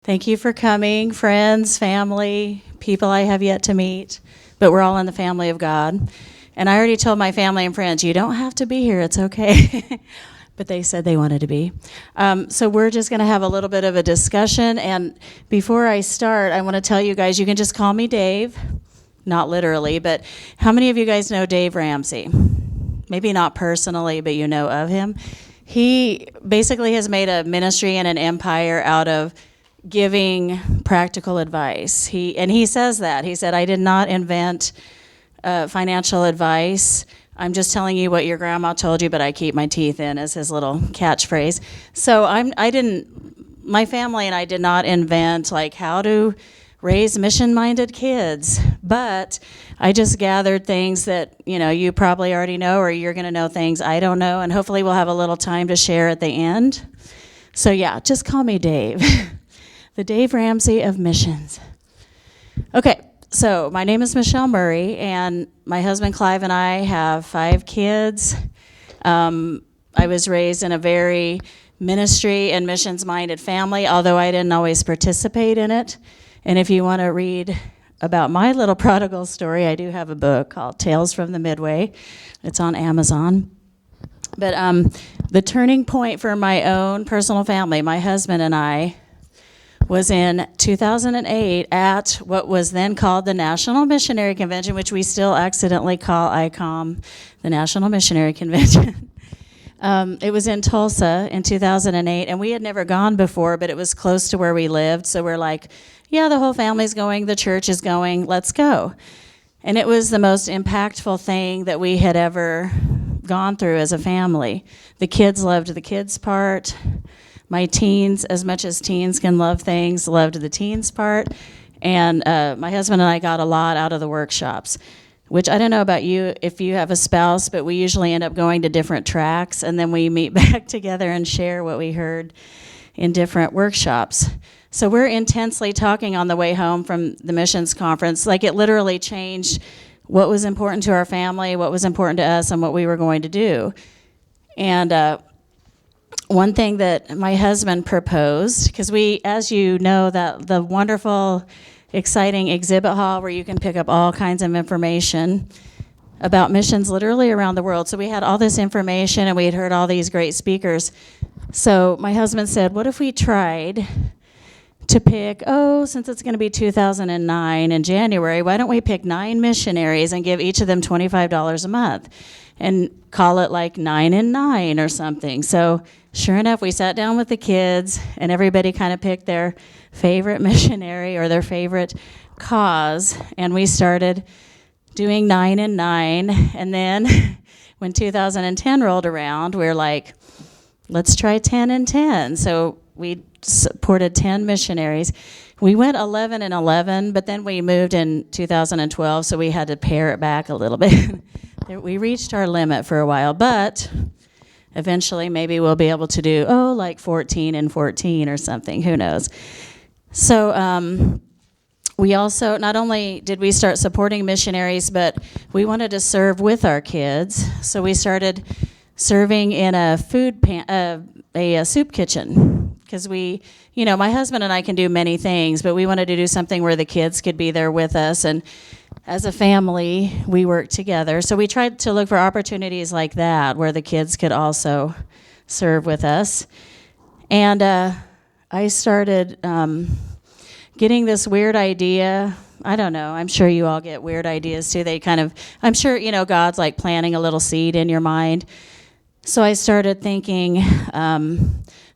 Thank you for coming, friends, family, people I have yet to meet, but we're all in the family of God. And I already told my family and friends, you don't have to be here, it's okay. But they said they wanted to be. So we're just going to have a little bit of a discussion. And before I start, I want to tell you guys, you can just call me Dave. Not literally, but how many of you guys know Dave Ramsey? Maybe not personally, but you know of him. He basically has made a ministry and an empire out of giving practical advice. He says that. He said, I did not invent financial advice. I'm just telling you what your grandma told you, but I keep my teeth in, is his little catchphrase. So my family and I did not invent like how to raise mission-minded kids, but I just gathered things that, you probably already know, or you're going to know things I don't know, and hopefully we'll have a little time to share at the end. So yeah, just call me Dave. The Dave Ramsey of missions. Okay, so my name is Michelle Murray, and my husband Clive and I have 5 kids. I was raised in a very ministry and missions-minded family, although I didn't always participate in it. And if you want to read about my little prodigal story, I do have a book called Tales from the Midway. It's on Amazon. But the turning point for my own personal family, my husband and I, was in 2008 at what was then called the National Missionary Convention, which we still accidentally call ICOM, the National Missionary Convention. It was in Tulsa in 2008, and we had never gone before, but it was close to where we lived, so we're like, yeah, the whole family's going, the church is going, let's go. And it was the most impactful thing that we had ever gone through as a family. The kids loved the kids part. My teens, as much as teens can love things, loved the teens part. And my husband and I got a lot out of the workshops, which I don't know about you if you have a spouse, but we usually end up going to different tracks, and then we meet back together and share what we heard in different workshops. So we're intensely talking on the way home from the missions conference. Like, it literally changed what was important to our family, what was important to us, and what we were going to do. And one thing that my husband proposed, because we, as you know, that the wonderful, exciting exhibit hall where you can pick up all kinds of information about missions literally around the world. So we had all this information, and we had heard all these great speakers. So my husband said, what if we tried to pick, since it's going to be 2009 in January, why don't we pick 9 missionaries and give each of them $25 a month and call it like 9 and 9 or something. So sure enough, we sat down with the kids, and everybody kind of picked their favorite missionary or their favorite cause, and we started doing 9 and 9. And then when 2010 rolled around, we were like, let's try 10 and 10. So we supported 10 missionaries. We went 11 and 11, but then we moved in 2012, so we had to pare it back a little bit. We reached our limit for a while, but eventually maybe we'll be able to do, like 14 and 14 or something. Who knows? So we also, not only did we start supporting missionaries, but we wanted to serve with our kids. So we started serving in a soup kitchen, because we, my husband and I can do many things, but we wanted to do something where the kids could be there with us, and as a family, we worked together. So we tried to look for opportunities like that where the kids could also serve with us. And I started getting this weird idea. I don't know. I'm sure you all get weird ideas too. I'm sure, God's like planting a little seed in your mind. So I started thinking,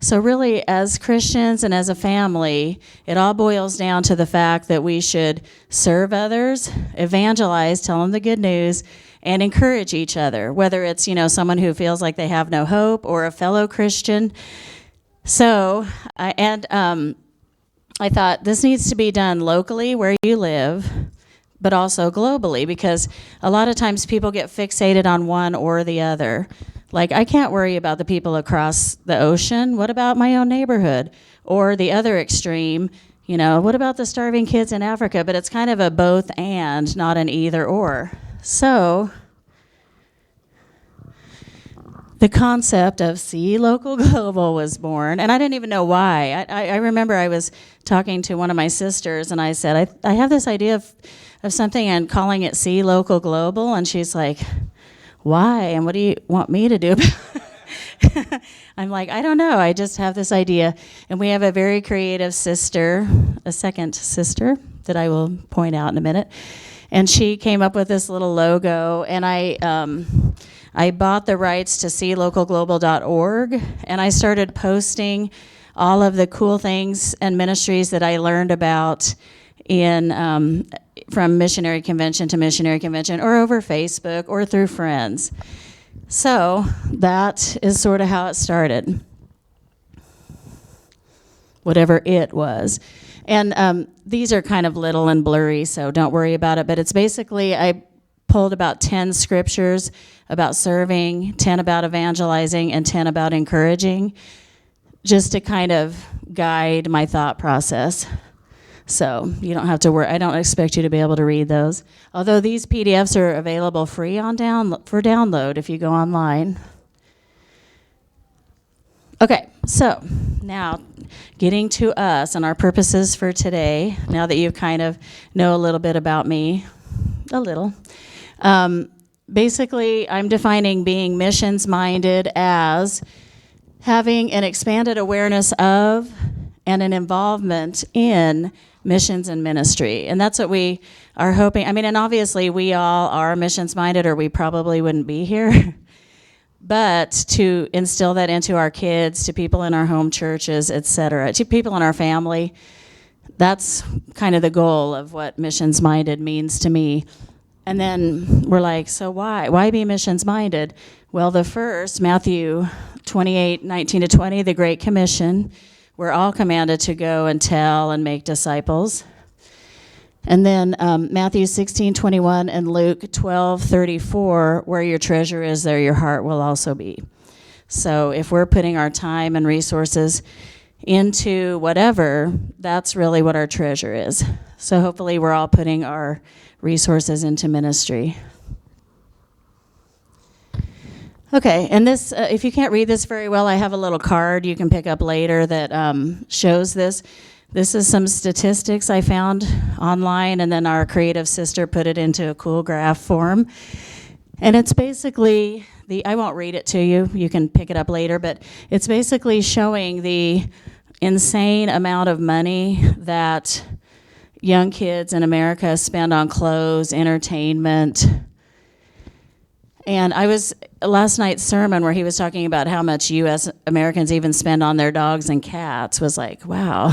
so really as Christians and as a family, it all boils down to the fact that we should serve others, evangelize, tell them the good news, and encourage each other, whether it's, someone who feels like they have no hope or a fellow Christian. So, I thought this needs to be done locally where you live, but also globally, because a lot of times people get fixated on one or the other. Like, I can't worry about the people across the ocean. What about my own neighborhood? Or the other extreme, what about the starving kids in Africa? But it's kind of a both and, not an either or. So the concept of SEE LocalGlobal was born, and I didn't even know why. I remember I was talking to one of my sisters, and I said, I have this idea of something and calling it SEE LocalGlobal, and she's like, why, and what do you want me to do about it? I'm like, I don't know, I just have this idea. And we have a very creative sister, a second sister, that I will point out in a minute. And she came up with this little logo, and I bought the rights to SEELocalGlobal.org, and I started posting all of the cool things and ministries that I learned about from missionary convention to missionary convention, or over Facebook, or through friends. So that is sort of how it started, whatever it was. And these are kind of little and blurry, so don't worry about it. But it's basically, I pulled about 10 scriptures about serving, 10 about evangelizing, and 10 about encouraging, just to kind of guide my thought process. So you don't have to worry. I don't expect you to be able to read those. Although these PDFs are available free for download if you go online. Okay, so now getting to us and our purposes for today, now that you kind of know a little bit about me, a little. Basically, I'm defining being missions-minded as having an expanded awareness of and an involvement in missions and ministry. And that's what we are hoping. I mean, and obviously we all are missions-minded, or we probably wouldn't be here. But to instill that into our kids, to people in our home churches, et cetera, to people in our family, that's kind of the goal of what missions-minded means to me. And then we're like, so why? Why be missions-minded? Well, the first, Matthew 28:19-20, the Great Commission, we're all commanded to go and tell and make disciples. And then Matthew 16:21 and Luke 12:34, where your treasure is, there your heart will also be. So if we're putting our time and resources into whatever, that's really what our treasure is. So hopefully we're all putting our resources into ministry. Okay, and this, if you can't read this very well, I have a little card you can pick up later that shows this. This is some statistics I found online, and then our creative sister put it into a cool graph form. And it's basically, I won't read it to you, you can pick it up later, but it's basically showing the insane amount of money that young kids in America spend on clothes, entertainment. And I was, last night's sermon where he was talking about how much U.S. Americans even spend on their dogs and cats was like, wow.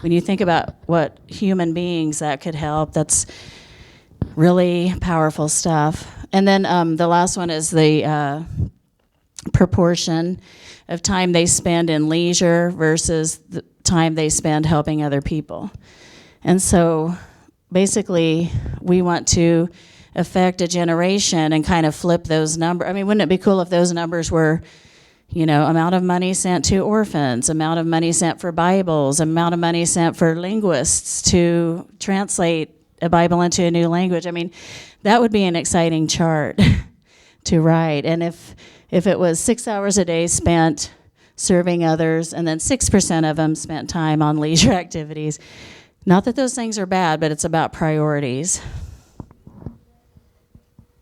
When you think about what human beings that could help, that's really powerful stuff. And then the last one is the proportion of time they spend in leisure versus the time they spend helping other people. And so basically we want to affect a generation and kind of flip those numbers. I mean, wouldn't it be cool if those numbers were, you know, amount of money sent to orphans, amount of money sent for Bibles, amount of money sent for linguists to translate a Bible into a new language. I mean, that would be an exciting chart to write. And if it was 6 hours a day spent serving others, and then 6% of them spent time on leisure activities, not that those things are bad, but it's about priorities.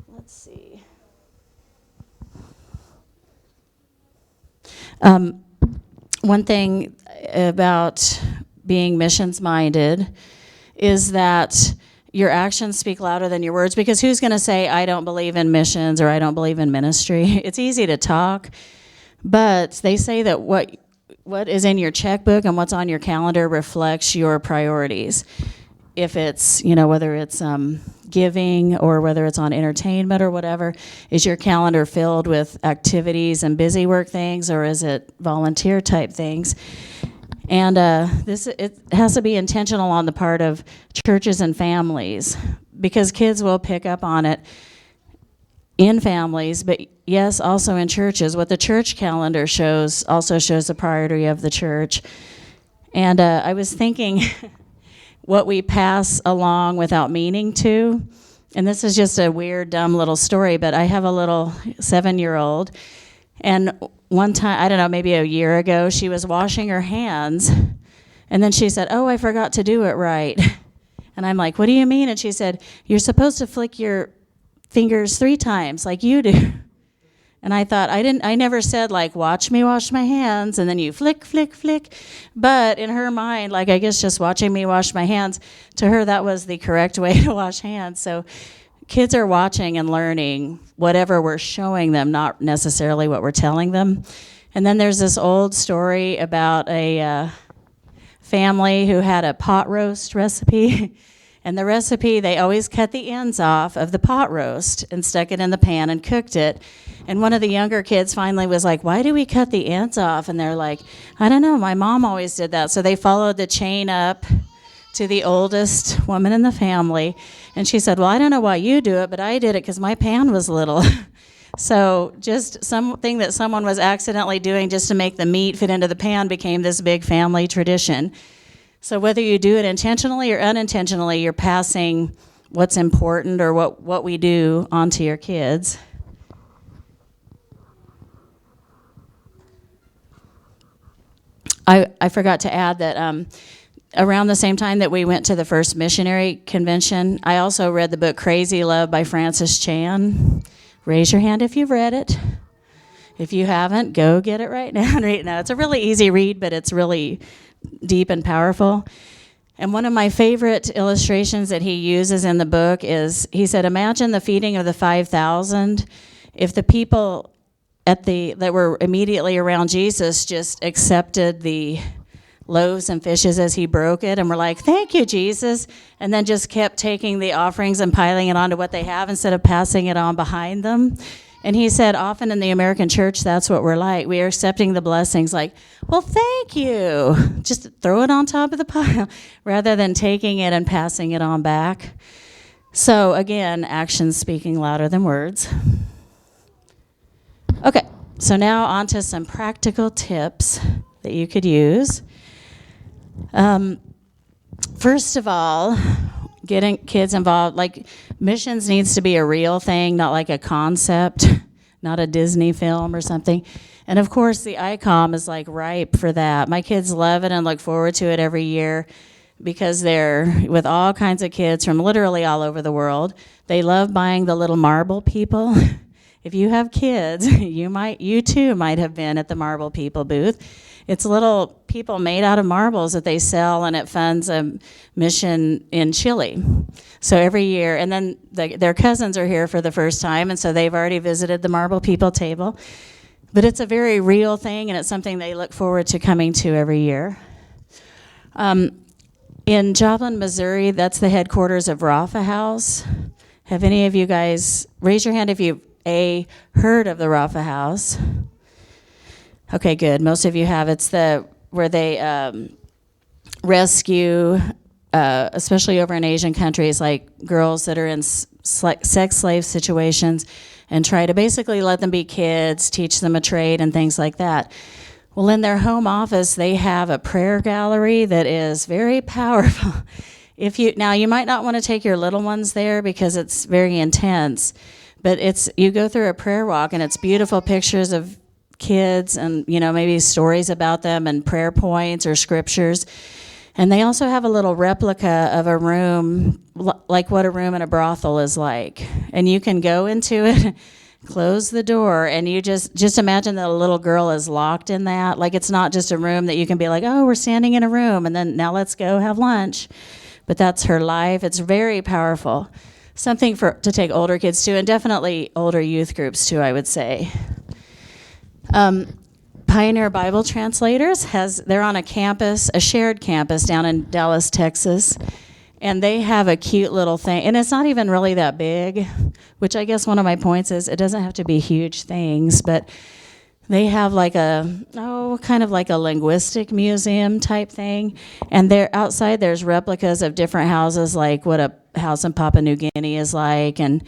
Let's see. One thing about being missions-minded is that your actions speak louder than your words, because who's going to say, I don't believe in missions or I don't believe in ministry? It's easy to talk, but they say that what is in your checkbook and what's on your calendar reflects your priorities. If it's, you know, whether it's giving or whether it's on entertainment or whatever, is your calendar filled with activities and busy work things, or is it volunteer type things? And it has to be intentional on the part of churches and families, because kids will pick up on it in families, but yes, also in churches. What the church calendar shows also shows the priority of the church. And I was thinking what we pass along without meaning to, and this is just a weird, dumb little story, but I have a little 7-year-old, And one time, I don't know, maybe a year ago, she was washing her hands, and then she said, "Oh, I forgot to do it right." And I'm like, "What do you mean?" And she said, "You're supposed to flick your fingers 3 times like you do." And I thought, I never said, like, "Watch me wash my hands," and then you flick, flick, flick. But in her mind, like, I guess just watching me wash my hands, to her that was the correct way to wash hands. So kids are watching and learning whatever we're showing them, not necessarily what we're telling them. And then there's this old story about a family who had a pot roast recipe. And the recipe, they always cut the ends off of the pot roast and stuck it in the pan and cooked it. And one of the younger kids finally was like, "Why do we cut the ends off?" And they're like, "I don't know, my mom always did that." So they followed the chain up to the oldest woman in the family. And she said, "Well, I don't know why you do it, but I did it because my pan was little." So just something that someone was accidentally doing just to make the meat fit into the pan became this big family tradition. So whether you do it intentionally or unintentionally, you're passing what's important or what we do onto your kids. I forgot to add that around the same time that we went to the first missionary convention, I also read the book Crazy Love by Francis Chan. Raise your hand if you've read it. If you haven't, go get it right now and read it now. It's a really easy read, but it's really deep and powerful. And one of my favorite illustrations that he uses in the book is, he said, imagine the feeding of the 5,000 if the people that were immediately around Jesus just accepted the loaves and fishes as he broke it and were like, "Thank you, Jesus," and then just kept taking the offerings and piling it onto what they have instead of passing it on behind them. And he said often in the American church, that's what we're like. We are accepting the blessings like, "Well, thank you." Just throw it on top of the pile rather than taking it and passing it on back. So again, actions speaking louder than words. Okay, so now on to some practical tips that you could use. First of all, getting kids involved, like missions needs to be a real thing, not like a concept, not a Disney film or something. And of course, the ICOM is like ripe for that. My kids love it and look forward to it every year because they're with all kinds of kids from literally all over the world. They love buying the little marble people. If you have kids, you too might have been at the Marble People booth. It's little people made out of marbles that they sell, and it funds a mission in Chile. So every year, and then their cousins are here for the first time, and so they've already visited the Marble People table. But it's a very real thing, and it's something they look forward to coming to every year. In Joplin, Missouri, that's the headquarters of Rafa House. Have any of you guys, raise your hand if you've heard of the Rafa House? Okay, good. Most of you have. It's where they rescue, especially over in Asian countries, like girls that are in sex slave situations, and try to basically let them be kids, teach them a trade and things like that. Well, in their home office, they have a prayer gallery that is very powerful. Now you might not want to take your little ones there because it's very intense, but you go through a prayer walk and it's beautiful pictures of kids and, maybe stories about them and prayer points or scriptures. And they also have a little replica of a room, like what a room in a brothel is like. And you can go into it, close the door, and you just imagine that a little girl is locked in that. Like it's not just a room that you can be like, "Oh, we're standing in a room, and then now let's go have lunch." But that's her life. It's very powerful. Something to take older kids to, and definitely older youth groups too, I would say. Pioneer Bible Translators they're on a shared campus down in Dallas, Texas, and they have a cute little thing, and it's not even really that big, which I guess one of my points is it doesn't have to be huge things, but they have like kind of like a linguistic museum type thing, and outside there's replicas of different houses, like what a house in Papua New Guinea is like, and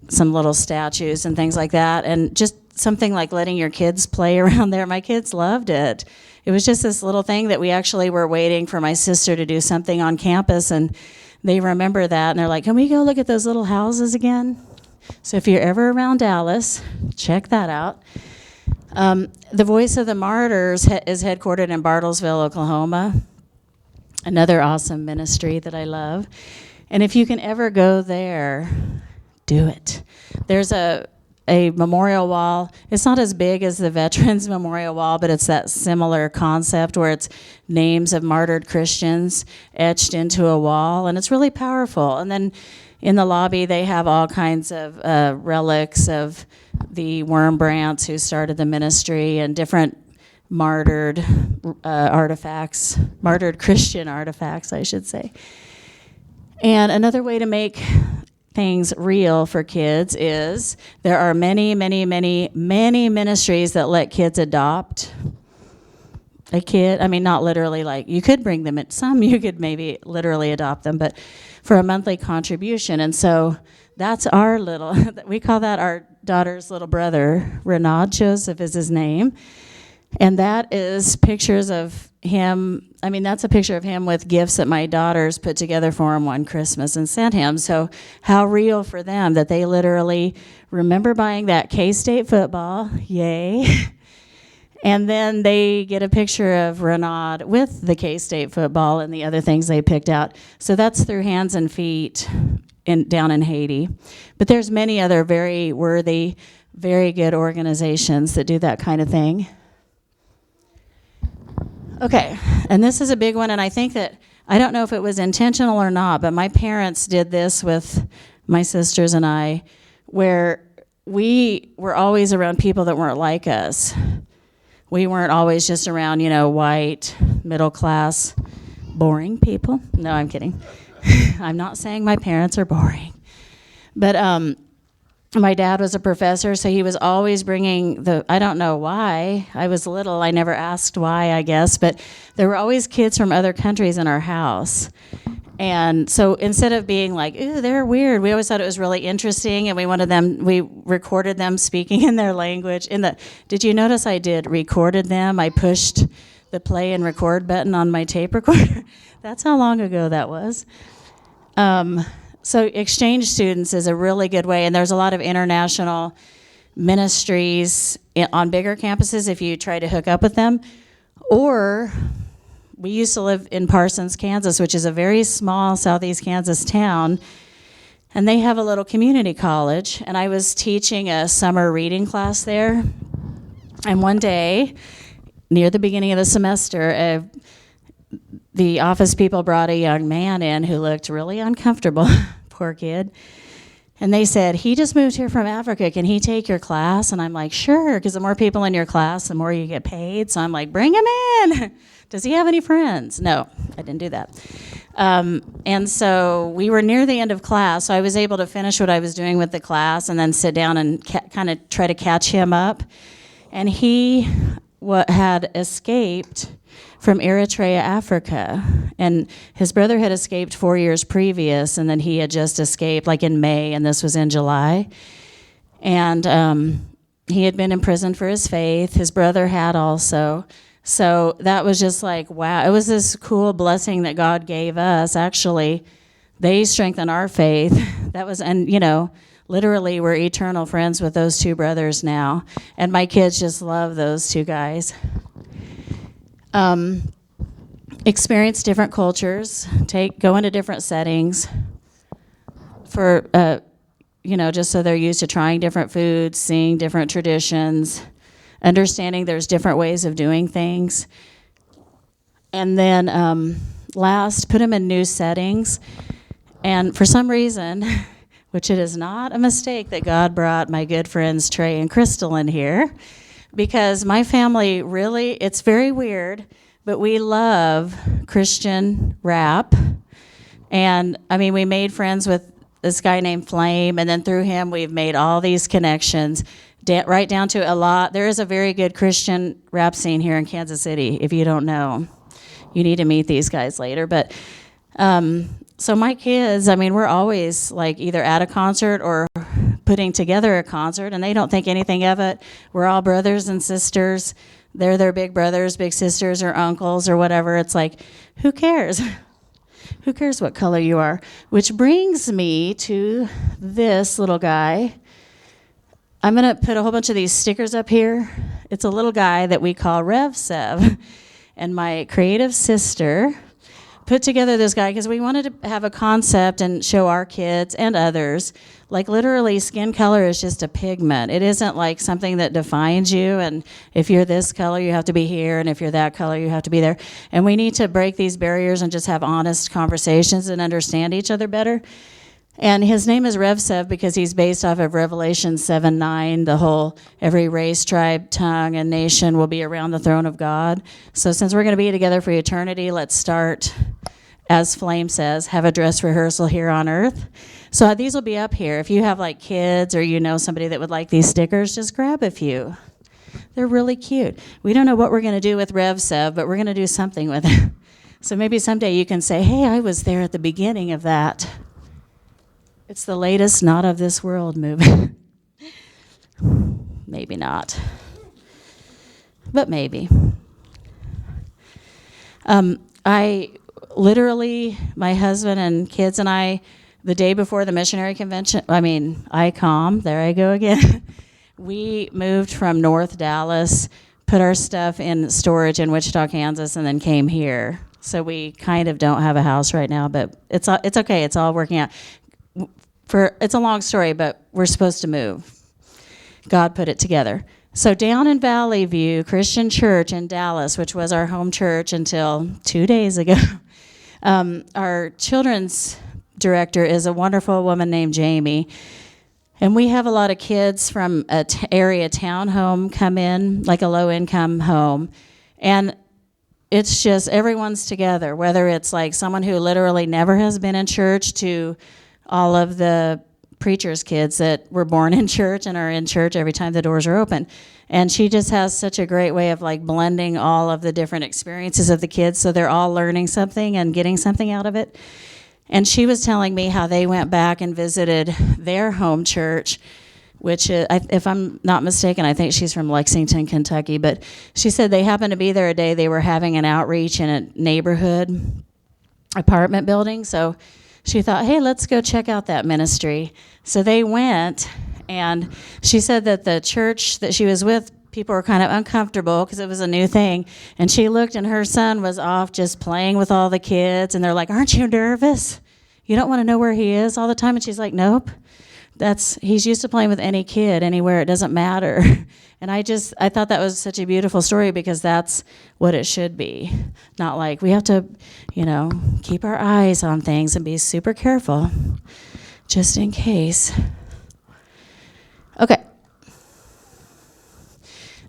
some little statues and things like that, and just something like letting your kids play around there. My kids loved it. It was just this little thing that we actually were waiting for my sister to do something on campus, and they remember that, and they're like, "Can we go look at those little houses again?" So if you're ever around Dallas, check that out. The Voice of the Martyrs is headquartered in Bartlesville, Oklahoma. Another awesome ministry that I love. And if you can ever go there, do it. There's a memorial wall. It's not as big as the Veterans Memorial Wall, but it's that similar concept where it's names of martyred Christians etched into a wall, and it's really powerful. And then in the lobby, they have all kinds of relics of the Wormbrandts who started the ministry and different martyred artifacts, martyred Christian artifacts, I should say. And another way to make things real for kids is there are many ministries that let kids adopt a kid. I mean, not literally, like you could bring them in. Some you could maybe literally adopt them, but for a monthly contribution. And so that's our little, we call that our daughter's little brother. Renaud Joseph is his name. And that is pictures of him. I mean, that's a picture of him with gifts that my daughters put together for him one Christmas and sent him. So how real for them that they literally remember buying that K-State football. Yay. And then they get a picture of Renaud with the K-State football and the other things they picked out. So that's through Hands and Feet down in Haiti. But there's many other very worthy, very good organizations that do that kind of thing. Okay, and this is a big one, and I think that, I don't know if it was intentional or not, but my parents did this with my sisters and I, where we were always around people that weren't like us. We weren't always just around, white, middle class, boring people. No, I'm kidding. I'm not saying my parents are boring. But my dad was a professor, so he was always bringing I don't know why. I was little. I never asked why, I guess. But there were always kids from other countries in our house. And so instead of being like, ooh, they're weird, we always thought it was really interesting, and we recorded them speaking in their language. Did you notice I did recorded them? I pushed the play and record button on my tape recorder. That's how long ago that was. So exchange students is a really good way, and there's a lot of international ministries on bigger campuses if you try to hook up with them. Or we used to live in Parsons, Kansas, which is a very small southeast Kansas town, and they have a little community college, and I was teaching a summer reading class there, and one day, near the beginning of the semester, the office people brought a young man in who looked really uncomfortable, poor kid. And they said, he just moved here from Africa. Can he take your class? And I'm like, sure, because the more people in your class, the more you get paid. So I'm like, bring him in. Does he have any friends? No, I didn't do that. And so we were near the end of class, so I was able to finish what I was doing with the class and then sit down and kind of try to catch him up. And he had escaped from Eritrea, Africa. And his brother had escaped 4 years previous, and then he had just escaped, like in May, and this was in July. And he had been imprisoned for his faith. His brother had also. So that was just like, wow. It was this cool blessing that God gave us. Actually, they strengthened our faith. That was, and literally we're eternal friends with those two brothers now. And my kids just love those two guys. Experience different cultures, go into different settings for, just so they're used to trying different foods, seeing different traditions, understanding there's different ways of doing things. And then last, put them in new settings. And for some reason, which it is not a mistake that God brought my good friends Trey and Crystal in here, because my family really, it's very weird, but we love Christian rap. And we made friends with this guy named Flame, and then through him we've made all these connections, right down to a lot. There is a very good Christian rap scene here in Kansas City, if you don't know. You need to meet these guys later. But so my kids, we're always like either at a concert or putting together a concert, and they don't think anything of it. We're all brothers and sisters. They're their big brothers, big sisters, or uncles, or whatever. It's like, who cares? Who cares what color you are? Which brings me to this little guy. I'm going to put a whole bunch of these stickers up here, It's a little guy that we call Rev Sev. And my creative sister put together this guy because we wanted to have a concept and show our kids and others, like literally skin color is just a pigment. It isn't like something that defines you, and if you're this color, you have to be here, and if you're that color, you have to be there. And we need to break these barriers and just have honest conversations and understand each other better. And his name is Rev Sev because he's based off of Revelation 7:9. The whole, every race, tribe, tongue, and nation will be around the throne of God. So since we're going to be together for eternity, let's start, as Flame says, have a dress rehearsal here on earth. So these will be up here. If you have like kids or you know somebody that would like these stickers, just grab a few. They're really cute. We don't know what we're going to do with Rev Sev, but we're going to do something with it. So maybe someday you can say, hey, I was there at the beginning of that. It's the latest Not of This World movie. Maybe not. But maybe. I literally, my husband and kids and I, the day before the missionary convention, ICOM, there I go again. We moved from North Dallas, put our stuff in storage in Wichita, Kansas, and then came here. So we kind of don't have a house right now, but it's okay. It's all working out. It's a long story, but we're supposed to move. God put it together. So down in Valley View Christian Church in Dallas, which was our home church until 2 days ago, our children's director is a wonderful woman named Jamie. And we have a lot of kids from an area town home come in, like a low-income home. And it's just everyone's together, whether it's like someone who literally never has been in church to all of the preacher's kids that were born in church and are in church every time the doors are open. And she just has such a great way of like blending all of the different experiences of the kids so they're all learning something and getting something out of it. And she was telling me how they went back and visited their home church, which is, if I'm not mistaken, I think she's from Lexington, Kentucky. But she said they happened to be there a day they were having an outreach in a neighborhood apartment building. So she thought, hey, let's go check out that ministry. So they went, and she said that the church that she was with, people were kind of uncomfortable because it was a new thing. And she looked, and her son was off just playing with all the kids. And they're like, aren't you nervous? You don't want to know where he is all the time? And she's like, nope. He's used to playing with any kid anywhere. It doesn't matter. And I thought that was such a beautiful story because that's what it should be. Not like we have to, keep our eyes on things and be super careful just in case. Okay.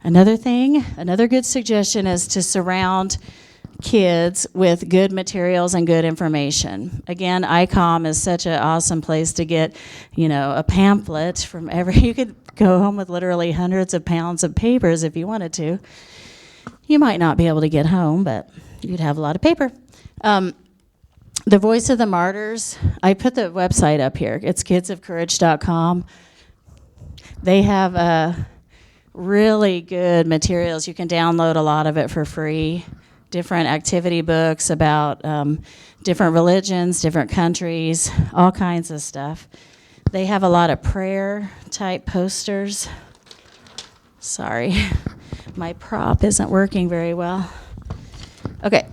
Another good suggestion is to surround kids with good materials and good information. Again, ICOM is such an awesome place to get, a pamphlet from you could go home with literally hundreds of pounds of papers if you wanted to. You might not be able to get home, but you'd have a lot of paper. The Voice of the Martyrs, I put the website up here. It's kidsofcourage.com. They have really good materials. You can download a lot of it for free. Different activity books about different religions, different countries, all kinds of stuff. They have a lot of prayer-type posters. Sorry, my prop isn't working very well. Okay,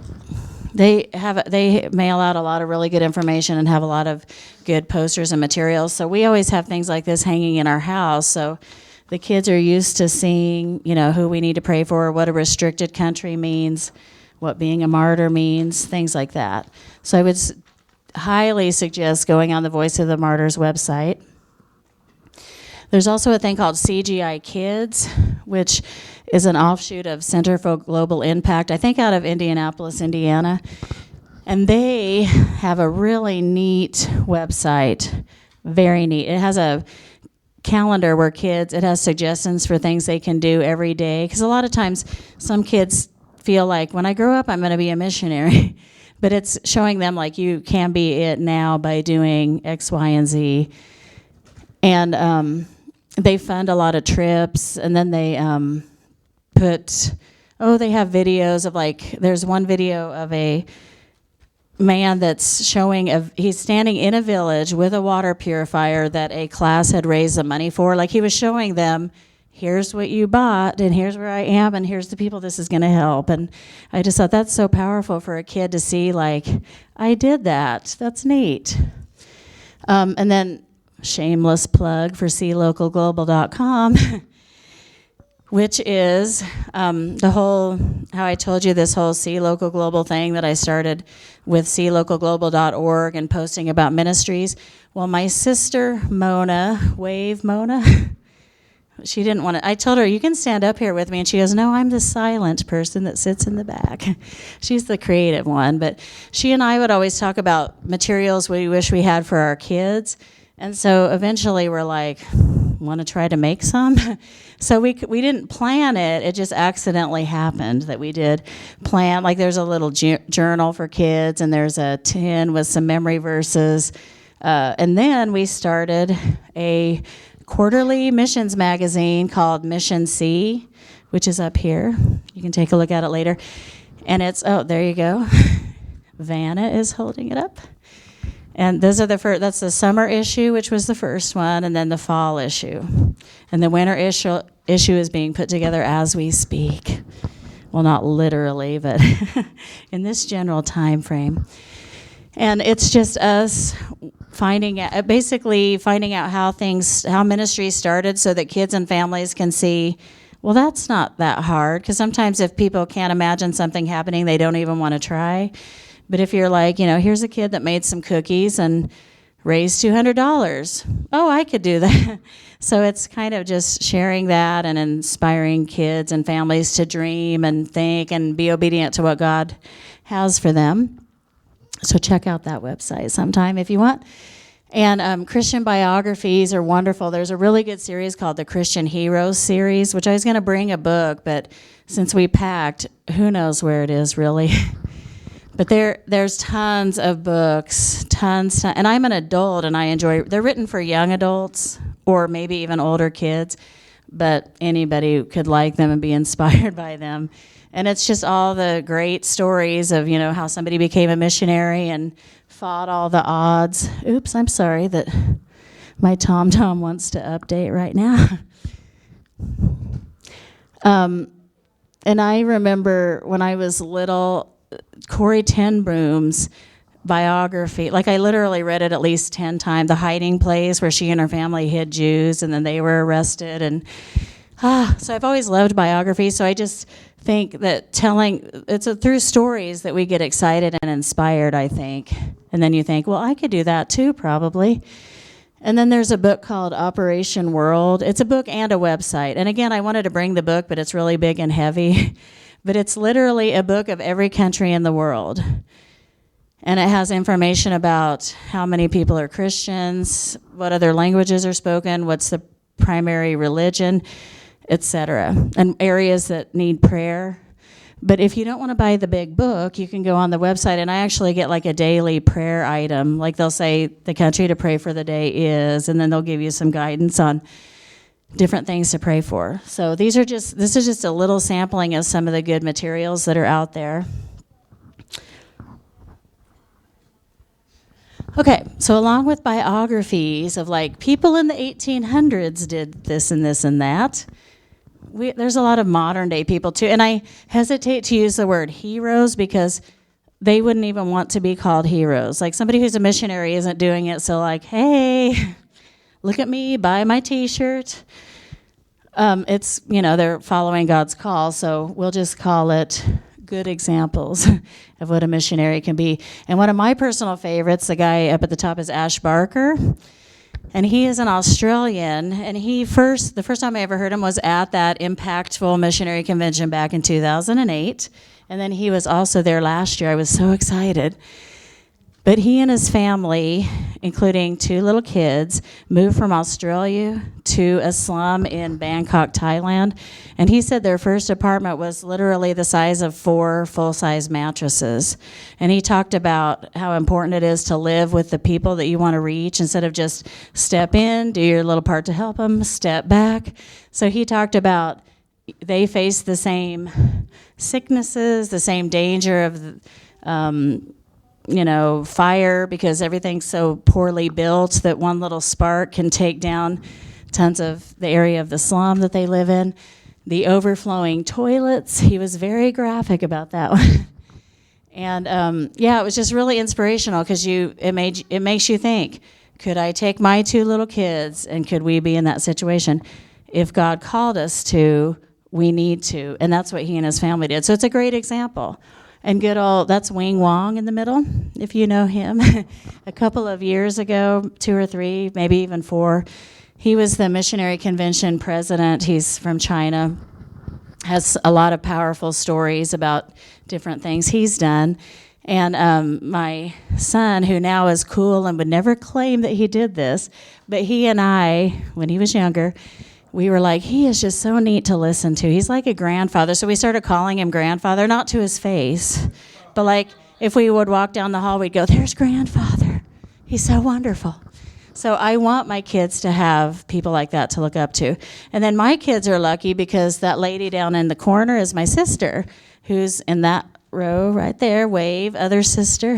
they mail out a lot of really good information and have a lot of good posters and materials. So we always have things like this hanging in our house. So the kids are used to seeing, who we need to pray for, what a restricted country means, what being a martyr means, things like that. So I would highly suggest going on the Voice of the Martyrs website. There's also a thing called CGI Kids, which is an offshoot of Center for Global Impact, I think out of Indianapolis, Indiana. And they have a really neat website, very neat. It has a calendar where it has suggestions for things they can do every day. Because a lot of times some kids feel like, when I grow up, I'm going to be a missionary. But it's showing them, like, you can be it now by doing X, Y, and Z. And they fund a lot of trips. And then they they have videos of, like, there's one video of a man that's showing, he's standing in a village with a water purifier that a class had raised the money for. Like, he was showing them here's what you bought, and here's where I am, and here's the people this is going to help. And I just thought that's so powerful for a kid to see, like, I did that. That's neat. And then shameless plug for SEELocalGlobal.com, which is the whole, how I told you, this whole SEE Local Global thing that I started with SEELocalGlobal.org and posting about ministries. Well, my sister Mona, Wave Mona, she didn't want to. I told her, you can stand up here with me. And she goes, no, I'm the silent person that sits in the back. She's the creative one. But she and I would always talk about materials we wish we had for our kids. And so eventually we're like, want to try to make some? So we didn't plan it. It just accidentally happened that we did plan. Like there's a little journal for kids, and there's a tin with some memory verses. And then we started a quarterly missions magazine called Mission SEE, which is up here. You can take a look at it later. And it's, oh, there you go. Vanna is holding it up. And those are that's the summer issue, which was the first one, and then the fall issue. And the winter issue is being put together as we speak. Well, not literally, but in this general time frame. And it's just us basically finding out how ministries started so that kids and families can see, well, that's not that hard. Because sometimes if people can't imagine something happening, they don't even want to try. But if you're like, here's a kid that made some cookies and raised $200. Oh, I could do that. So it's kind of just sharing that and inspiring kids and families to dream and think and be obedient to what God has for them. So check out that website sometime if you want. And Christian biographies are wonderful. There's a really good series called the Christian Heroes series, which I was going to bring a book, but since we packed, who knows where it is really. But there's tons of books, tons, and I'm an adult, and I enjoy. They're written for young adults or maybe even older kids, but anybody could like them and be inspired by them. And it's just all the great stories of, how somebody became a missionary and fought all the odds. Oops, I'm sorry that my TomTom wants to update right now. And I remember when I was little, Corrie ten Boom's biography, like I literally read it at least 10 times, The Hiding Place, where she and her family hid Jews and then they were arrested. And so I've always loved biographies, so I just think that it's through stories that we get excited and inspired, I think. And then you think, well, I could do that too, probably. And then there's a book called Operation World. It's a book and a website. And again, I wanted to bring the book, but it's really big and heavy. But it's literally a book of every country in the world. And it has information about how many people are Christians, what other languages are spoken, what's the primary religion, etc., and areas that need prayer. But if you don't want to buy the big book, you can go on the website, and I actually get like a daily prayer item. Like they'll say the country to pray for the day is, and then they'll give you some guidance on different things to pray for. So this is just a little sampling of some of the good materials that are out there. Okay, so along with biographies of like people in the 1800s did this and this and that, there's a lot of modern day people too. And I hesitate to use the word heroes because they wouldn't even want to be called heroes. Like somebody who's a missionary isn't doing it, so like, hey, look at me, buy my t-shirt. It's, they're following God's call, so we'll just call it good examples of what a missionary can be. And one of my personal favorites, the guy up at the top, is Ash Barker. And he is an Australian, and the first time I ever heard him was at that impactful missionary convention back in 2008. And then he was also there last year. I was so excited. But he and his family, including 2 little kids, moved from Australia to a slum in Bangkok, Thailand. And he said their first apartment was literally the size of 4 full-size mattresses. And he talked about how important it is to live with the people that you want to reach instead of just step in, do your little part to help them, step back. So he talked about they face the same sicknesses, the same danger of fire, because everything's so poorly built that one little spark can take down tons of the area of the slum that they live in, the overflowing toilets. He was very graphic about that one. And yeah, it was just really inspirational because it makes you think, could I take my 2 little kids and could we be in that situation? If God called us to, we need to. And that's what he and his family did. So it's a great example. And good old, that's Wing Wong in the middle, if you know him. A couple of years ago, 2 or 3, maybe even 4, he was the Missionary Convention president. He's from China, has a lot of powerful stories about different things he's done. And my son, who now is cool and would never claim that he did this, but he and I, when he was younger, we were like, he is just so neat to listen to. He's like a grandfather. So we started calling him grandfather, not to his face, but like if we would walk down the hall, we'd go, there's grandfather. He's so wonderful. So I want my kids to have people like that to look up to. And then my kids are lucky because that lady down in the corner is my sister, who's in that row right there, wave, other sister.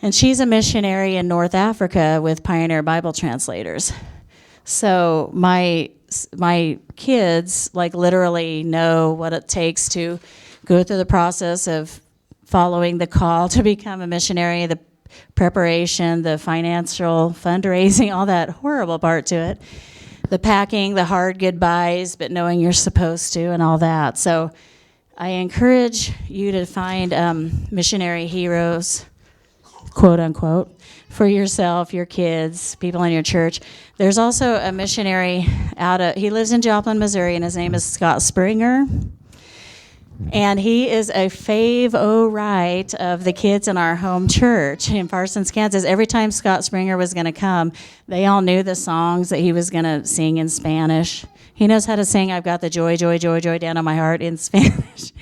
And she's a missionary in North Africa with Pioneer Bible Translators. So my kids like literally know what it takes to go through the process of following the call to become a missionary, the preparation, the financial fundraising, all that horrible part to it, the packing, the hard goodbyes, but knowing you're supposed to and all that. So I encourage you to find missionary heroes, quote unquote, for yourself, your kids, people in your church. There's also a missionary he lives in Joplin, Missouri, and his name is Scott Springer. And he is a fave-o-right of the kids in our home church in Parsons, Kansas. Every time Scott Springer was going to come, they all knew the songs that he was going to sing in Spanish. He knows how to sing I've Got the Joy, Joy, Joy, Joy down on my heart in Spanish.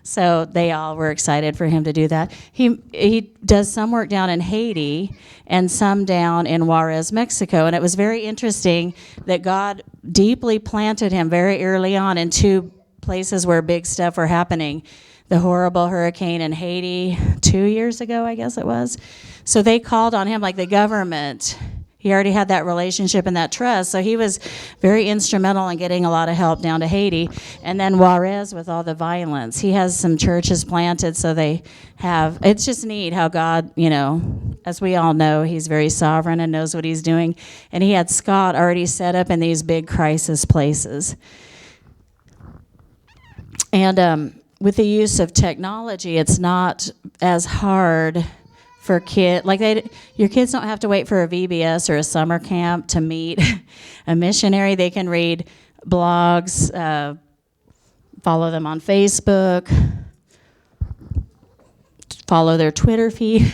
So they all were excited for him to do that. He does some work down in Haiti and some down in Juarez, Mexico. And it was very interesting that God deeply planted him very early on in 2 places where big stuff were happening. The horrible hurricane in Haiti 2 years ago, I guess it was. So they called on him like the government. He already had that relationship and that trust, so he was very instrumental in getting a lot of help down to Haiti. And then Juarez with all the violence. He has some churches planted, so it's just neat how God, as we all know, he's very sovereign and knows what he's doing. And he had Scott already set up in these big crisis places. And with the use of technology, it's not as hard for kids. Your kids don't have to wait for a VBS or a summer camp to meet a missionary. They can read blogs, follow them on Facebook, follow their Twitter feed.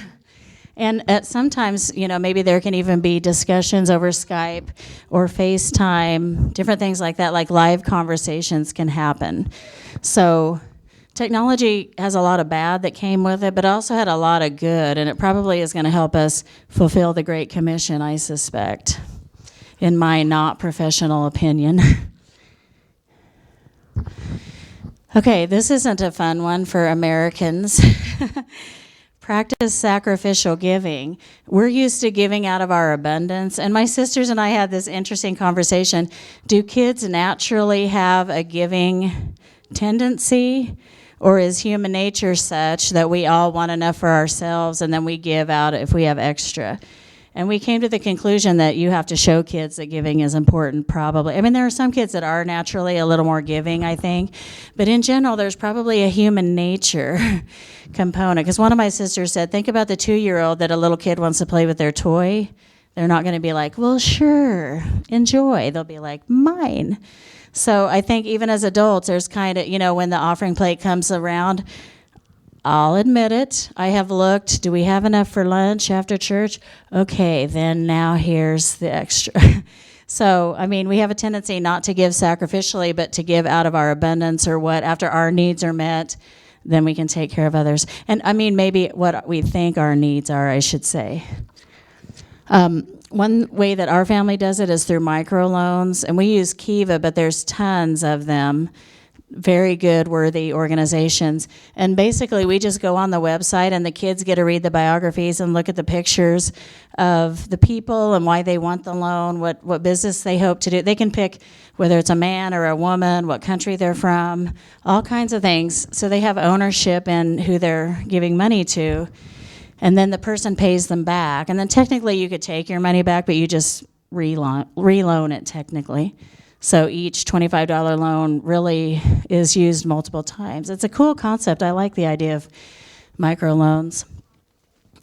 And sometimes, maybe there can even be discussions over Skype or FaceTime, different things like that, like live conversations can happen. So technology has a lot of bad that came with it, but also had a lot of good, and it probably is going to help us fulfill the Great Commission, I suspect, in my not professional opinion. Okay, this isn't a fun one for Americans. Practice sacrificial giving. We're used to giving out of our abundance, and my sisters and I had this interesting conversation. Do kids naturally have a giving tendency? Or is human nature such that we all want enough for ourselves and then we give out if we have extra? And we came to the conclusion that you have to show kids that giving is important, probably. I mean, there are some kids that are naturally a little more giving, I think. But in general, there's probably a human nature component. Because one of my sisters said, think about the 2-year-old that a little kid wants to play with their toy. They're not going to be like, well, sure, enjoy. They'll be like, mine. So I think even as adults, there's kind of, when the offering plate comes around, I'll admit it. I have looked, do we have enough for lunch after church? Okay, then now here's the extra. So, we have a tendency not to give sacrificially, but to give out of our abundance or what, after our needs are met, then we can take care of others. And maybe what we think our needs are, I should say. One way that our family does it is through microloans, and we use Kiva, but there's tons of them. very good, worthy organizations. And basically, we just go on the website, and the kids get to read the biographies and look at the pictures of the people and why they want the loan, what business they hope to do. They can pick whether it's a man or a woman, what country they're from, all kinds of things. So they have ownership in who they're giving money to. And then the person pays them back. And then technically, you could take your money back, but you just reloan it technically. So each $25 loan really is used multiple times. It's a cool concept. I like the idea of microloans.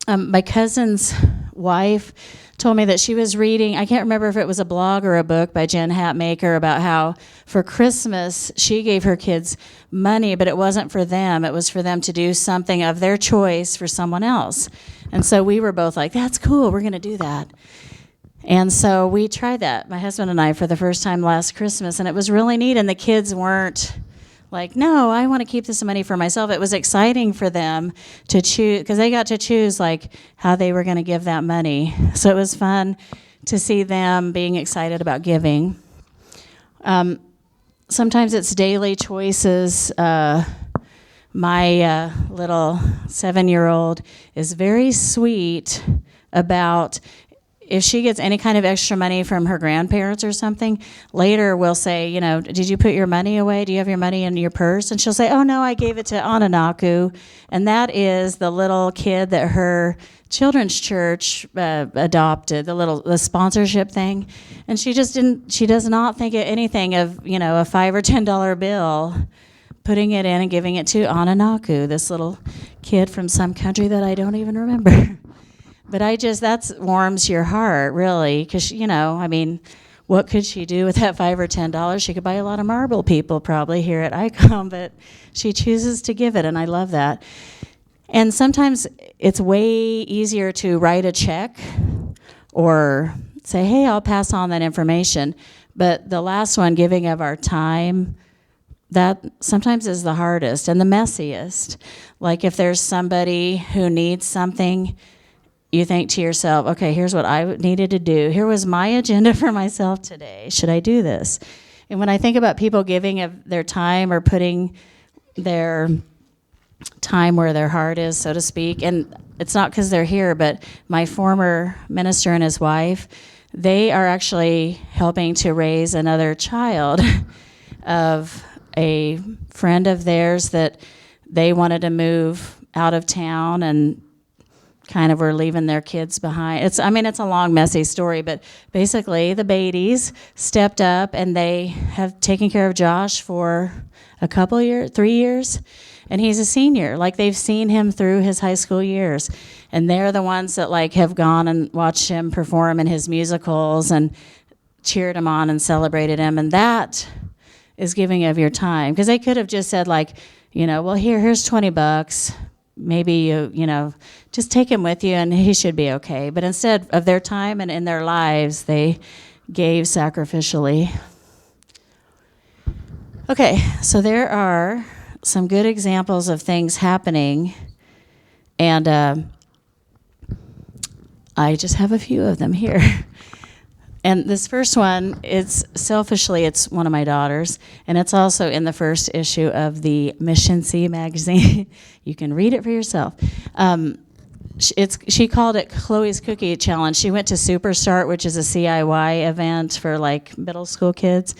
My cousin's wife told me that she was reading, I can't remember if it was a blog or a book by Jen Hatmaker, about how for Christmas she gave her kids money, but it wasn't for them. It was for them to do something of their choice for someone else. And so we were both like, that's cool, we're going to do that. And so we tried that, my husband and I, for the first time last Christmas, and it was really neat. And the kids weren't like, no, I want to keep this money for myself. It was exciting for them to choose, because they got to choose like how they were going to give that money. So it was fun to see them being excited about giving. Sometimes it's daily choices. My little 7-year-old is very sweet about, if she gets any kind of extra money from her grandparents or something, later we'll say, you know, did you put your money away? Do you have your money in your purse? And she'll say, oh, no, I gave it to Ananaku. And that is the little kid that her children's church adopted, the sponsorship thing. And she does not think anything of, you know, a $5 or $10 bill, putting it in and giving it to Ananaku, this little kid from some country that I don't even remember. But that warms your heart, really, because, you know, I mean, what could she do with that $5 or $10? She could buy a lot of marble people probably here at ICOM, but she chooses to give it, and I love that. And sometimes it's way easier to write a check or say, hey, I'll pass on that information. But the last one, giving of our time, that sometimes is the hardest and the messiest. Like if there's somebody who needs something, you think to yourself, okay, here's what I needed to do. Here was my agenda for myself today. Should I do this? And when I think about people giving of their time or putting their time where their heart is, so to speak, and it's not because they're here, but my former minister and his wife, they are actually helping to raise another child of a friend of theirs that they wanted to move out of town and kind of were leaving their kids behind. It's a long, messy story, but basically the Beatties stepped up and they have taken care of Josh for a couple years, 3 years, and he's a senior. Like they've seen him through his high school years, and they're the ones that like have gone and watched him perform in his musicals and cheered him on and celebrated him, and that is giving of your time. Because they could have just said like, you know, well, here's $20. Maybe you know, just take him with you and he should be okay. But instead of their time and in their lives, they gave sacrificially. Okay, so there are some good examples of things happening, and I just have a few of them here. And this first one, it's one of my daughters, and it's also in the first issue of the Mission Sea magazine. You can read it for yourself. She called it Chloe's Cookie Challenge. She went to Superstart, which is a CIY event for like middle school kids,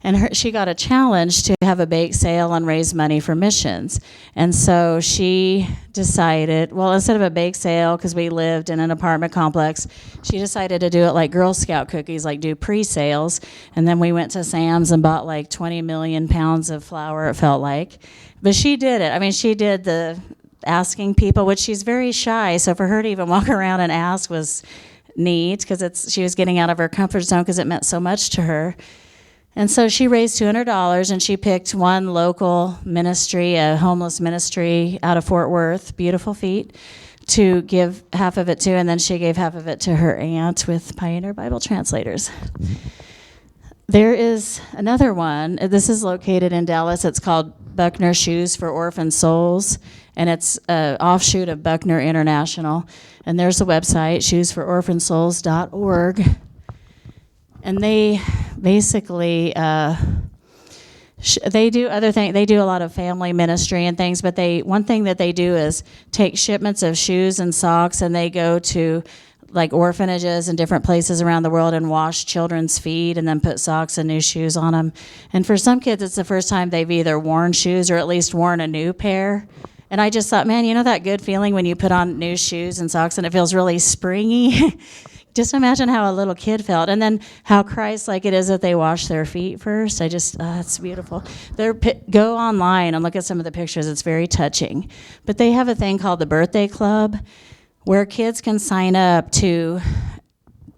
and she got a challenge to have a bake sale and raise money for missions. And so she decided, well, instead of a bake sale, because we lived in an apartment complex, she decided to do it like Girl Scout cookies, like do pre-sales. And then we went to Sam's and bought like 20 million pounds of flour, it felt like. But she did it. I mean, she did the asking people, which she's very shy. So for her to even walk around and ask was neat, because she was getting out of her comfort zone because it meant so much to her. And so she raised $200, and she picked one local ministry, a homeless ministry out of Fort Worth, Beautiful Feet, to give half of it to, and then she gave half of it to her aunt with Pioneer Bible Translators. There is another one. This is located in Dallas. It's called Buckner Shoes for Orphan Souls, and it's an offshoot of Buckner International. And there's a website, shoesfororphansouls.org. And they basically They do other things. They do a lot of family ministry and things, but one thing that they do is take shipments of shoes and socks, and they go to like orphanages and different places around the world and wash children's feet and then put socks and new shoes on them. And for some kids, it's the first time they've either worn shoes or at least worn a new pair. And I just thought, man, you know that good feeling when you put on new shoes and socks and it feels really springy? Just imagine how a little kid felt. And then how Christ-like it is that they wash their feet first. It's beautiful. Go online and look at some of the pictures. It's very touching. But they have a thing called the Birthday Club, where kids can sign up to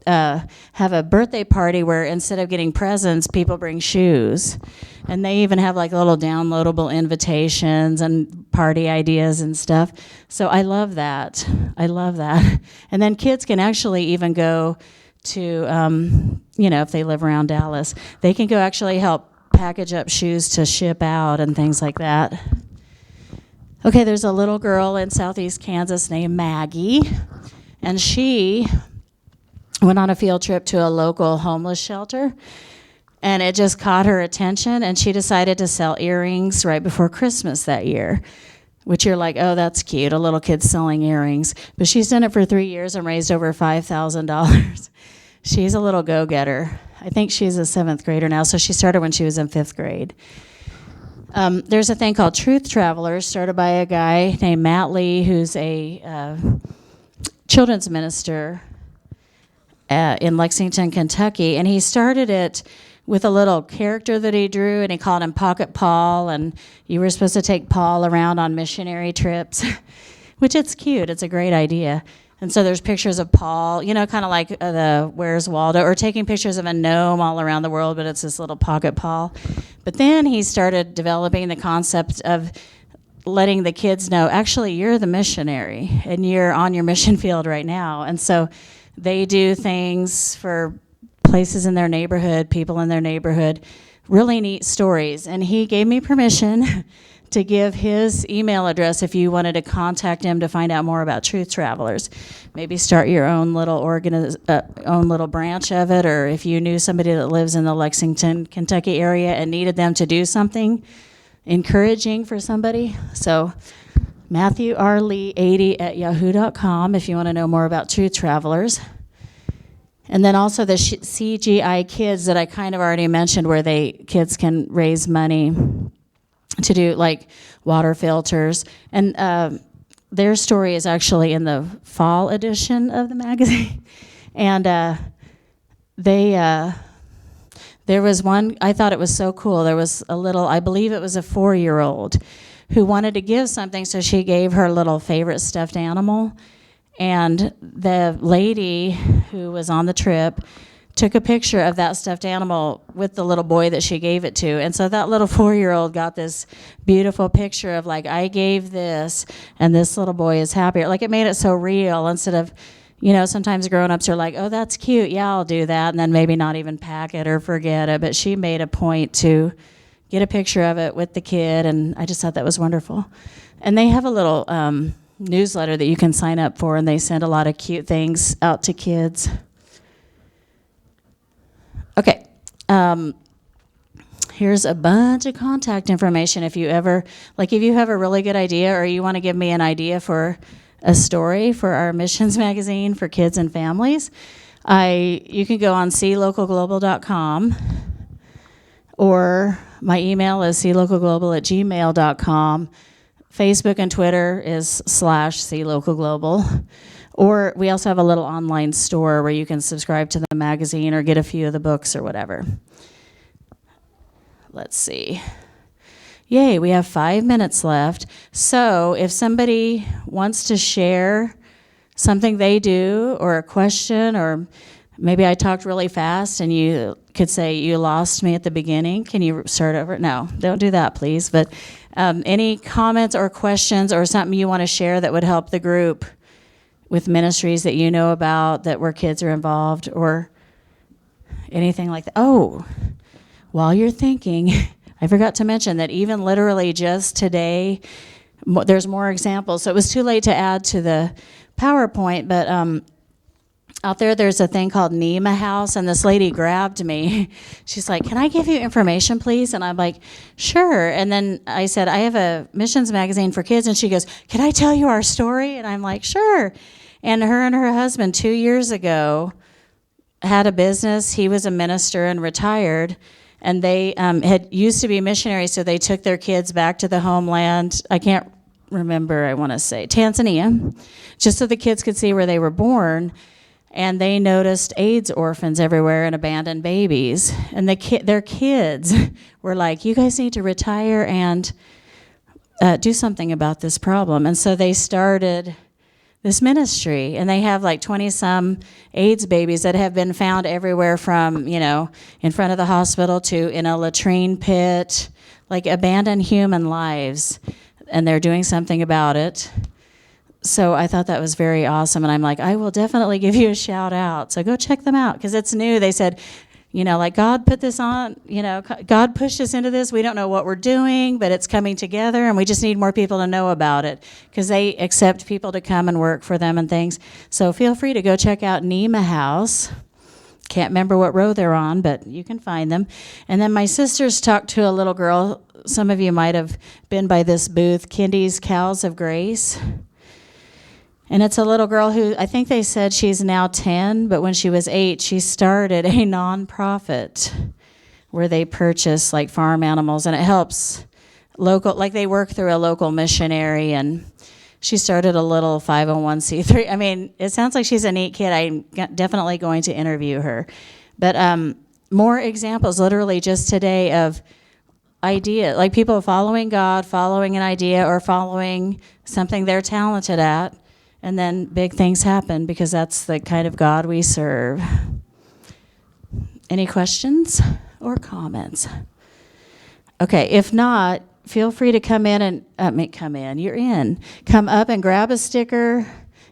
have a birthday party where instead of getting presents, people bring shoes. And they even have like little downloadable invitations and party ideas and stuff. So I love that. And then kids can actually even go to, if they live around Dallas, they can go actually help package up shoes to ship out and things like that. Okay, there's a little girl in southeast Kansas named Maggie, and she went on a field trip to a local homeless shelter, and it just caught her attention, and she decided to sell earrings right before Christmas that year, which you're like, oh, that's cute, a little kid selling earrings. But she's done it for 3 years and raised over $5,000. She's a little go-getter. I think she's a 7th grader now, so she started when she was in 5th grade. There's a thing called Truth Travelers, started by a guy named Matt Lee, who's a children's minister in Lexington, Kentucky. And he started it with a little character that he drew, and he called him Pocket Paul. And you were supposed to take Paul around on missionary trips, which it's cute. It's a great idea. And so there's pictures of Paul, kind of like the Where's Waldo, or taking pictures of a gnome all around the world, but it's this little Pocket Paul. But then he started developing the concept of letting the kids know, actually, you're the missionary, and you're on your mission field right now. And so they do things for places in their neighborhood, people in their neighborhood, really neat stories. And he gave me permission to give his email address if you wanted to contact him to find out more about Truth Travelers. Maybe start your own little own little branch of it, or if you knew somebody that lives in the Lexington, Kentucky area and needed them to do something encouraging for somebody. So MatthewRLee80@yahoo.com if you want to know more about Truth Travelers. And then also the CGI Kids that I kind of already mentioned, where kids can raise money to do like water filters. And their story is actually in the fall edition of the magazine. And there was one, I thought it was so cool. There was I believe it was a 4-year-old who wanted to give something, so she gave her little favorite stuffed animal. And the lady who was on the trip took a picture of that stuffed animal with the little boy that she gave it to. And so that little 4-year-old got this beautiful picture of like, I gave this, and this little boy is happier. Like, it made it so real instead of, sometimes grown-ups are like, oh, that's cute, yeah, I'll do that, and then maybe not even pack it or forget it. But she made a point to get a picture of it with the kid, and I just thought that was wonderful. And they have a little newsletter that you can sign up for, and they send a lot of cute things out to kids. Okay, here's a bunch of contact information if you have a really good idea, or you want to give me an idea for a story for our missions magazine for kids and families. You can go on SEELocalGlobal.com, or my email is SEELocalGlobal@gmail.com. Facebook and Twitter is /SEELocalGlobal. Or we also have a little online store where you can subscribe to the magazine or get a few of the books or whatever. Let's see. Yay, we have 5 minutes left. So if somebody wants to share something they do, or a question, or maybe I talked really fast and you could say, you lost me at the beginning, can you start over? No, don't do that, please. But any comments or questions or something you want to share that would help the group with ministries that you know about where kids are involved, or anything like that. Oh, while you're thinking, I forgot to mention that even literally just today, there's more examples. So it was too late to add to the PowerPoint, but out there, there's a thing called NEMA House, and this lady grabbed me. She's like, "Can I give you information, please?" And I'm like, "Sure." And then I said, "I have a missions magazine for kids." And she goes, "Can I tell you our story?" And I'm like, "Sure." And her husband 2 years ago had a business. He was a minister and retired. And they had used to be missionaries, so they took their kids back to the homeland. I can't remember, I want to say Tanzania, just so the kids could see where they were born. And they noticed AIDS orphans everywhere and abandoned babies. And their kids were like, "You guys need to retire and do something about this problem." And so they started this ministry, and they have like 20-some AIDS babies that have been found everywhere from, in front of the hospital to in a latrine pit, like abandoned human lives, and they're doing something about it. So I thought that was very awesome, and I'm like, I will definitely give you a shout out. So go check them out, because it's new. They said, like God put this on, God pushed us into this. We don't know what we're doing, but it's coming together, and we just need more people to know about it, because they accept people to come and work for them and things. So feel free to go check out NEMA House. Can't remember what row they're on, but you can find them. And then my sisters talked to a little girl. Some of you might have been by this booth, Kindy's Cows of Grace. And it's a little girl who, I think they said she's now 10, but when she was 8, she started a nonprofit where they purchase like farm animals, and it helps local, like they work through a local missionary, and she started a little 501c3. I mean, it sounds like she's a neat kid. I'm definitely going to interview her. But more examples literally just today of idea, like people following God, following an idea, or following something they're talented at. And then big things happen, because that's the kind of God we serve. Any questions or comments? Okay, if not, feel free to come in and, you're in. Come up and grab a sticker.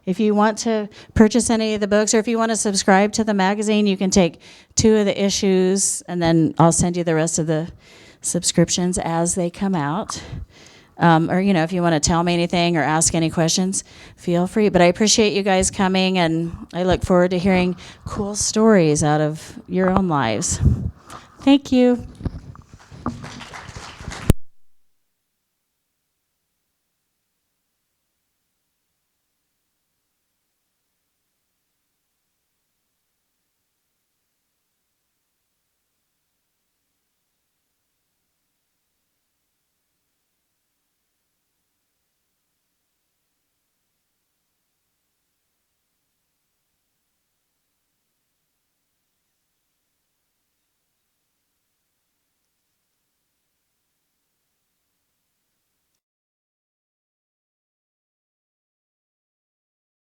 If you want to purchase any of the books, or if you want to subscribe to the magazine, you can take 2 of the issues, and then I'll send you the rest of the subscriptions as they come out. Or, if you want to tell me anything or ask any questions, feel free. But I appreciate you guys coming, and I look forward to hearing cool stories out of your own lives. Thank you.